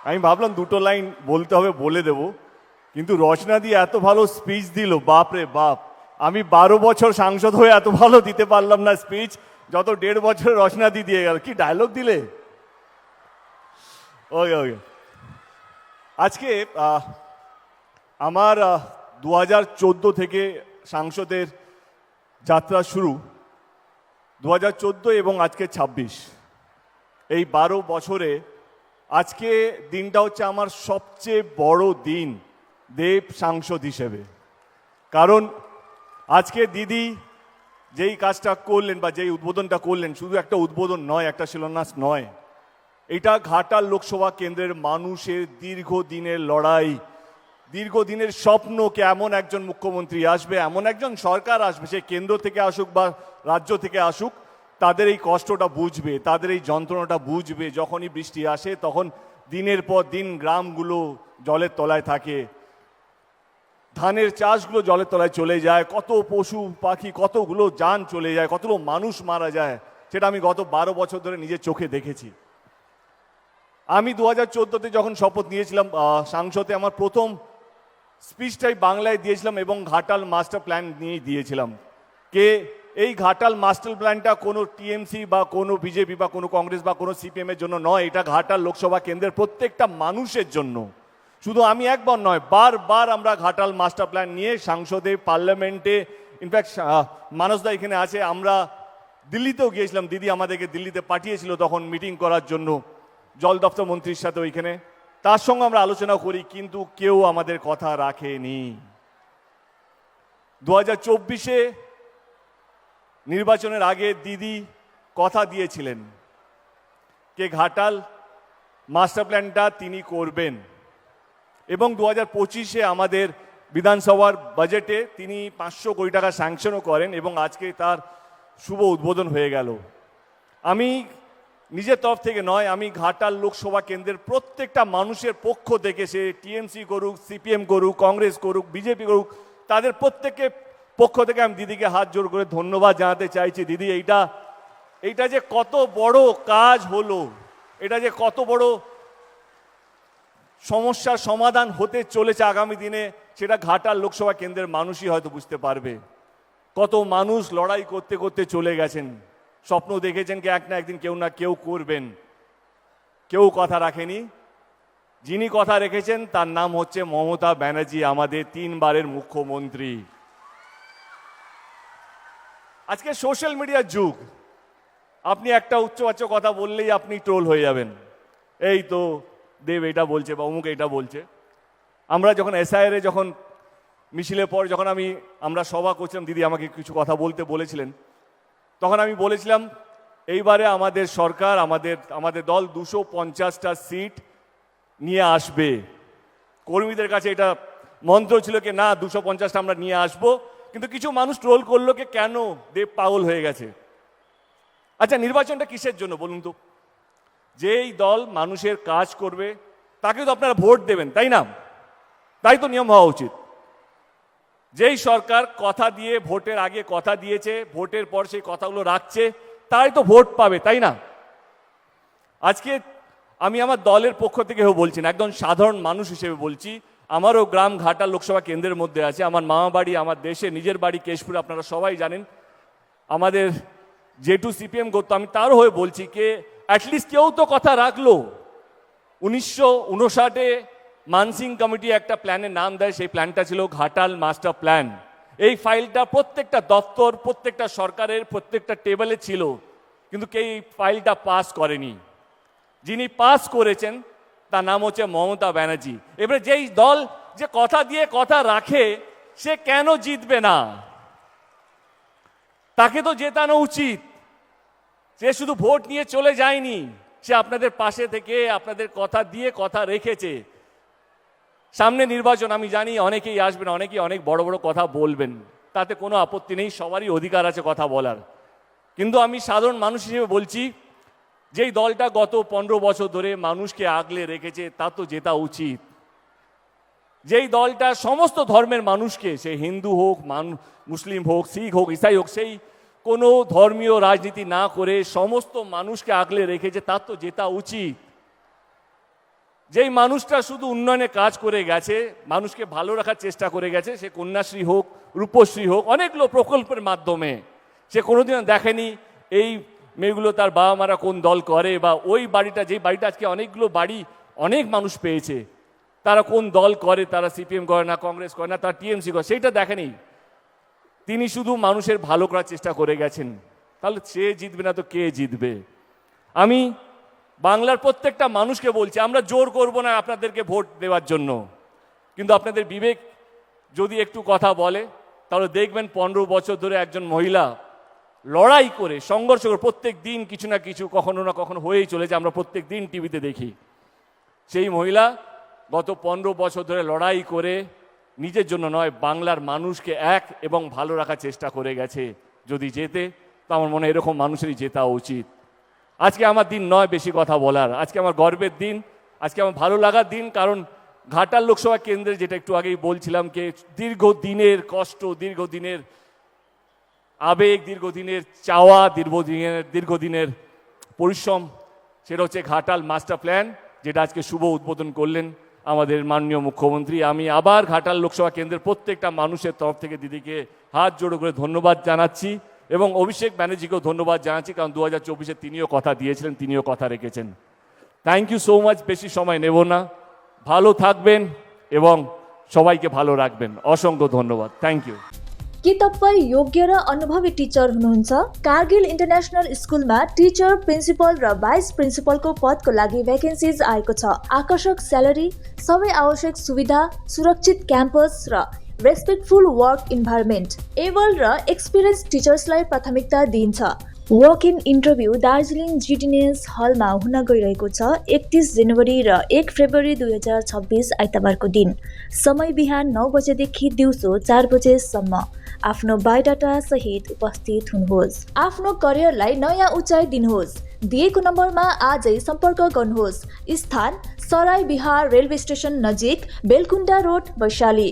আমি ভাবলাম দুটো লাইন বলতে হবে, বলে দেব, কিন্তু রচনাদি এত ভালো স্পিচ দিল, বাপ রে বাপ। আমি 12 বছর সাংসদ হয়ে এত ভালো দিতে পারলাম না স্পিচ, যত 1.5 বছর রচনাদি দিয়ে গেল। কি ডায়লগ দিলে! ওকে ওকে। আজকে আমার 2014 থেকে সাংসদের যাত্রা শুরু। 2014 এবং আজকে 26, এই 12 বছরে আজকে দিনটা হচ্ছে আমার সবচেয়ে বড় দিন দেব সাংসদ হিসেবে। কারণ আজকে দিদি যেই কাজটা করলেন বা যেই উদ্বোধনটা করলেন, শুধু একটা উদ্বোধন নয়, একটা শিলান্যাস নয়, এটা ঘাটাল লোকসভা কেন্দ্রের মানুষের দীর্ঘদিনের লড়াই, দীর্ঘদিনের স্বপ্নকে এমন একজন মুখ্যমন্ত্রী আসবে, এমন একজন সরকার আসবে, সে কেন্দ্র থেকে আসুক বা রাজ্য থেকে আসুক, তাদের এই কষ্টটা বুঝবে, তাদের এই যন্ত্রণাটা বুঝবে। যখনই বৃষ্টি আসে তখন দিনের পর দিন গ্রামগুলো জলের তলায় থাকে, ধানের চাষগুলো জলের তলায় চলে যায়, কত পশু পাখি, কতগুলো যান চলে যায়, কতগুলো মানুষ মারা যায়, সেটা আমি গত 12 বছর ধরে নিজের চোখে দেখেছি। আমি 2014-তে যখন শপথ নিয়েছিলাম সাংসদে, আমার প্রথম স্পিচটাই বাংলায় দিয়েছিলাম এবং ঘাটাল মাস্টার প্ল্যান নিয়েই দিয়েছিলাম। এই ঘাটাল মাস্টার প্ল্যানটা কোনো টিএমসি বা কোনো বিজেপি বা কোনো কংগ্রেস বা কোনো সিপিএম এর জন্য নয়, এটা ঘাটাল লোকসভা কেন্দ্রের প্রত্যেকটা মানুষের জন্য। শুধু আমি একবার নয়, বারবার আমরা ঘাটাল মাস্টার প্ল্যান নিয়ে সংসদে, পার্লামেন্টে, ইনফ্যাক্ট মানসদা এখানে আছে, আমরা দিল্লিতেও গিয়েছিলাম, দিদি আমাদেরকে দিল্লিতে পাঠিয়েছিল তখন মিটিং করার জন্য জল দপ্তর মন্ত্রীর সাথে ওইখানে, তার সঙ্গে আমরা আলোচনা করি, কিন্তু কেউ আমাদের কথা রাখেনি। 2024-এ নির্বাচনের আগে দিদি কথা দিয়েছিলেন যে ঘাটাল মাস্টার প্ল্যানটা তিনি করবেন, এবং 2025-এ আমাদের বিধানসভার বাজেটে তিনি 500 কোটি টাকা স্যাংশনও করেন এবং আজকে তার শুভ উদ্বোধন হয়ে গেল। আমি নিজের তরফ থেকে নয়, আমি ঘাটাল লোকসভা কেন্দ্রের প্রত্যেকটা মানুষের পক্ষ থেকে, সে টিএমসি করুক, সিপিএম করুক, কংগ্রেস করুক, বিজেপি করুক, তাদের প্রত্যেকের পক্ষ থেকে আমি দিদিকে হাত জোড় করে ধন্যবাদ জানাতে চাইছি। দিদি, এইটা যে কত বড় কাজ হলো, এটা যে কত বড় সমস্যার সমাধান হতে চলেছে আগামী দিনে, সেটা ঘাটাল লোকসভা কেন্দ্রের মানুষই হয়তো বুঝতে পারবে। কত মানুষ লড়াই করতে করতে চলে গেছেন, স্বপ্ন দেখেছেন কি এক না একদিন কেউ না কেউ করবেন, কেউ কথা রাখেনি। যিনি কথা রেখেছেন তার নাম হচ্ছে মমতা ব্যানার্জি, আমাদের 3 বারের মুখ্যমন্ত্রী। আজকে সোশ্যাল মিডিয়ার যুগ, আপনি একটা উচ্চবাচ্য কথা বললেই আপনি ট্রোল হয়ে যাবেন, এই তো দেব এটা বলছে বা অমুক এটা বলছে। আমরা যখন এসআইআরে যখন মিছিলের পর যখন আমরা সভা করছিলাম, দিদি আমাকে কিছু কথা বলতে বলেছিলেন, তখন আমি বলেছিলাম এইবারে আমাদের সরকার, আমাদের দল 250টা সিট নিয়ে আসবে। কর্মীদের কাছে এটা মন্ত্র ছিল কি না 250টা আমরা নিয়ে আসবো, কিন্তু কিছু মানুষ ট্রোল করলো কি কেন দেব পাগল হয়ে গেছে। আচ্ছা, নির্বাচনটা কিসের জন্য বলুন তো? যেই দল মানুষের কাজ করবে তাকে তো আপনারা ভোট দেবেন, তাই না? তাই তো নিয়ম হওয়া উচিত। যেই সরকার কথা দিয়ে ভোটের আগে কথা দিয়েছে, ভোটের পর সেই কথাগুলো রাখছে, তাই তো ভোট পাবে, তাই না? আজকে আমি আমার দলের পক্ষ থেকে বলছি না, একজন সাধারণ মানুষ হিসেবে বলছি। আমারও গ্রাম ঘাটাল লোকসভা কেন্দ্রের মধ্যে আছে, আমার মামা বাড়ি, আমার দেশে নিজের বাড়ি কেশপুরে, আপনারা সবাই জানেন। আমাদের যেটু সিপিএম করতো, আমি তারও হয়ে বলছি কে অ্যাটলিস্ট কেউ তো কথা রাখলো। 1959-এ মানসিং কমিটি একটা প্ল্যানের নাম দেয়, সেই প্ল্যানটা ছিল ঘাটাল মাস্টার প্ল্যান। এই ফাইলটা প্রত্যেকটা দপ্তর, প্রত্যেকটা সরকারের প্রত্যেকটা টেবিলে ছিল, কিন্তু কেউ এই ফাইলটা পাস করেনি। যিনি পাস করেছেন তার নাম হচ্ছে মমতা ব্যানার্জি। এবারে যেই দল যে কথা দিয়ে কথা রাখে, সে কেন জিতবে না? তাকে তো জেতানো উচিত। সে শুধু ভোট নিয়ে চলে যায়নি, সে আপনাদের পাশে থেকে আপনাদের কথা দিয়ে কথা রেখেছে। সামনে নির্বাচন, আমি জানি অনেকেই আসবেন, অনেকেই অনেক বড় বড় কথা বলবেন, তাতে কোনো আপত্তি নেই, সবারই অধিকার আছে কথা বলার। কিন্তু আমি সাধারণ মানুষ হিসেবে বলছি, যেই দলটা গত 15 বছর ধরে মানুষকে আগলে রেখেছে, তা তো জেতা উচিত। যেই দলটা সমস্ত ধর্মের মানুষকে, সে হিন্দু হোক, মুসলিম হোক, শিখ হোক, ইসাই হোক, সেই কোনো ধর্মীয় রাজনীতি না করে সমস্ত মানুষকে আগলে রেখেছে, তার তো জেতা উচিত। যেই মানুষটা শুধু উন্নয়নে কাজ করে গেছে, মানুষকে ভালো রাখার চেষ্টা করে গেছে, সে কন্যাশ্রী হোক, রূপশ্রী হোক, অনেকগুলো প্রকল্পের মাধ্যমে সে কোনোদিনও দেখেনি এই মেয়েগুলো তার বাবা মারা কোন দল করে, বা ওই বাড়িটা, যেই বাড়িটা আজকে অনেকগুলো বাড়ি অনেক মানুষ পেয়েছে, তারা কোন দল করে, তারা সিপিএম করে না, কংগ্রেস করে না, তারা টিএমসি করে, সেইটা দেখেনি। তিনি শুধু মানুষের ভালো করার চেষ্টা করে গেছেন। তাহলে সে জিতবে না তো কে জিতবে? আমি বাংলার প্রত্যেকটা মানুষকে বলছি, আমরা জোর করব না আপনাদেরকে ভোট দেওয়ার জন্য, কিন্তু আপনাদের বিবেক যদি একটু কথা বলে, তাহলে দেখবেন 15 বছর ধরে একজন মহিলা লড়াই করে, সংঘর্ষ করে, প্রত্যেক দিন কিছু না কিছু কখনো না কখনো হয়েই চলেছে, আমরা প্রত্যেক দিন টিভিতে দেখি। সেই মহিলা গত 15 বছর ধরে লড়াই করে নিজের জন্য নয়, বাংলার মানুষকে এক এবং ভালো রাখার চেষ্টা করে গেছে। যদি জেতে, তো আমার মনে হয় এরকম মানুষেরই জেতা উচিত। আজকে আমার দিন নয় বেশি কথা বলার, আজকে আমার গর্বের দিন, আজকে আমার ভালো লাগার দিন। কারণ ঘাটাল লোকসভা কেন্দ্রে, যেটা একটু আগেই বলছিলাম, যে দীর্ঘদিনের কষ্ট, দীর্ঘদিনের আবেগ, দীর্ঘদিনের চাওয়া, দীর্ঘদিনের পরিশ্রম, সেটা হচ্ছে ঘাটাল মাস্টার প্ল্যান, যেটা আজকে শুভ উদ্বোধন করলেন আমাদের মাননীয় মুখ্যমন্ত্রী। আমি আবার ঘাটাল লোকসভা কেন্দ্রের প্রত্যেকটা মানুষের তরফ থেকে দিদিকে হাত জোড়ো করে ধন্যবাদ জানাচ্ছি, এবং অভিষেক ব্যানার্জিকেও ধন্যবাদ জানাচ্ছি, কারণ 2024-এ তিনিও কথা দিয়েছিলেন, তিনিও কথা রেখেছেন। Thank you so much. বেশি সময় নেব না, ভালো থাকবেন এবং সবাইকে भालो राख्बेन। असंख्य धन्यवाद। Thank you. के तपाईँ योग्य र अनुभवी टिचर हुनुहुन्छ? कारगिल इन्टरनेशनल स्कुलमा टिचर, प्रिन्सिपल र भाइस प्रिन्सिपलको पदको लागि भ्याकेन्सिज आएको छ। आकर्षक स्यालेरी, सबै आवश्यक सुविधा, सुरक्षित क्याम्पस र रेस्पेक्टफुल वर्क इन्भाइरोमेन्ट, एबल र एक्सपिरियन्स टिचर्सलाई प्राथमिकता दिइन्छ। वक इन इन्टरभ्यू दार्जिलिङ जिडिएनएस हलमा हुन गइरहेको छ 31 जनवरी र 1 फेब्रुअरी 2026 आइतबारको दिन। समय बिहान 9 बजेदेखि दिउँसो 4 बजेसम्म। आफ्नो बायोडाटा सहित उपस्थित हुनुहोस्। आफ्नो करियरलाई नयाँ उचाइ दिनुहोस्। दिएको नम्बरमा आजै सम्पर्क गर्नुहोस्। स्थान सराई बिहार रेलवे स्टेसन नजिक, बेलकुण्डा रोड, वैशाली।